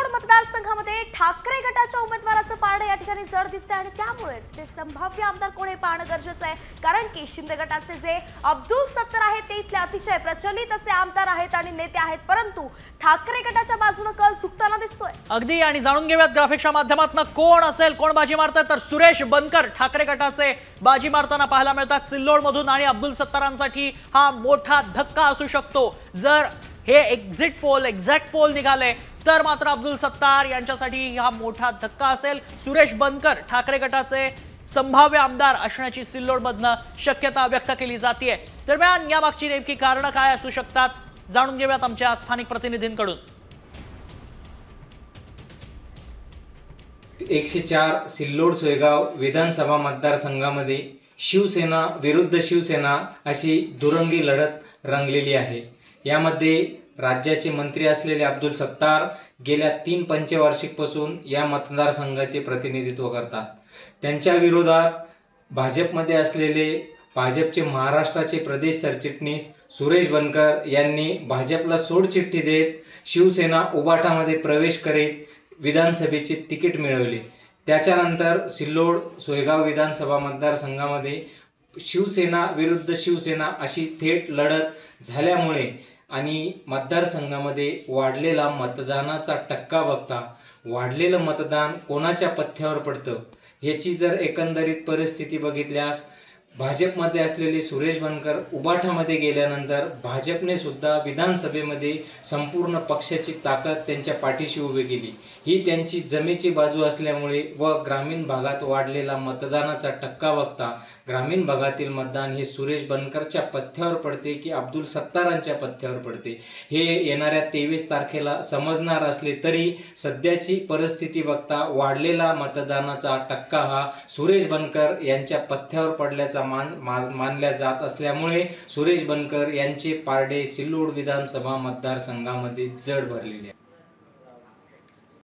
सिल्लोड मतदारसंघामध्ये ठाकरे गटाच्या उमेदवाराचं पारडं या ठिकाणी जड दिसते आणि त्यामुळेच ते संभाव्य आमदार कोण हे पाहणं गरजेचं आहे। कारण की शिंदे गटाचे जे अब्दुल सत्तार आहेत ते इथले अतिशय प्रचलित असे आमदार आहेत आणि नेते आहेत, परंतु ठाकरे गटाच्या बाजूने कल झुकताना दिसतोय। अगदी आणि जाणून घेऊयात ग्राफिक्सच्या माध्यमातून कोण असेल, कोण बाजी मारतात। तर सुरेश बनकर ठाकरे गटाचे बाजी मारताना पाहायला मिळतात सिल्लोड मधून आणि अब्दुल सत्तारांसाठी हा मोठा धक्का असू शकतो। जर हे एक्झॅक्ट पोल निघाले तर मात्र अब्दुल सत्तार यांच्यासाठी हा मोठा धक्का असेल। सुरेश बनकर ठाकरे गटाचे संभाव्य आमदार असण्याची सिल्लोडमधनं शक्यता व्यक्त केली जाते। दरम्यान यामागची नेमकी कारणं काय असू शकतात जाणून घेऊयात आमच्या स्थानिक प्रतिनिधींकडून। 104 सिल्लोड सोयगाव विधानसभा मतदारसंघामध्ये शिवसेना विरुद्ध शिवसेना अशी दुरंगी लढत रंगलेली आहे। यामध्ये राज्याचे मंत्री असलेले अब्दुल सत्तार गेल्या 3 पंचवार्षिकपासून या मतदारसंघाचे प्रतिनिधित्व करतात। त्यांच्या विरोधात भाजपमध्ये असलेले भाजपचे महाराष्ट्राचे प्रदेश सरचिटणीस सुरेश बनकर यांनी भाजपला सोडचिठ्ठी देत शिवसेना उबाटामध्ये प्रवेश करीत विधानसभेचे तिकीट मिळवले। त्याच्यानंतर सिल्लोड सोयगाव विधानसभा मतदारसंघामध्ये शिवसेना विरुद्ध शिवसेना अशी थेट लढत झाल्यामुळे आणि मतदारसंघामध्ये वाढलेला मतदानाचा टक्का बघता वाढलेलं मतदान कोणाच्या पथ्यावर पडतं याची जर एकंदरीत परिस्थिती बघितल्यास भाजपमध्ये असलेले सुरेश बनकर उबाठामध्ये गेल्यानंतर भाजपने सुद्धा विधानसभेमध्ये संपूर्ण पक्षाची ताकद त्यांच्या पाठीशी उभी केली। ही त्यांची जमेची बाजू असल्यामुळे व ग्रामीण भागात वाढलेला मतदानाचा टक्का बघता ग्रामीण भागातील मतदान हे सुरेश बनकरच्या पथ्यावर पडते की अब्दुल सत्तारांच्या पथ्यावर पडते हे येणाऱ्या 23 तारखेला समजणार असले तरी सध्याची परिस्थिती बघता वाढलेला मतदानाचा टक्का हा सुरेश बनकर यांच्या पथ्यावर पडल्याचा मानल्या जात असल्यामुळे सुरेश बनकर यांचे पारडे सिल्लोड विधानसभा मतदारसंघामध्ये जड भरलेले आहे।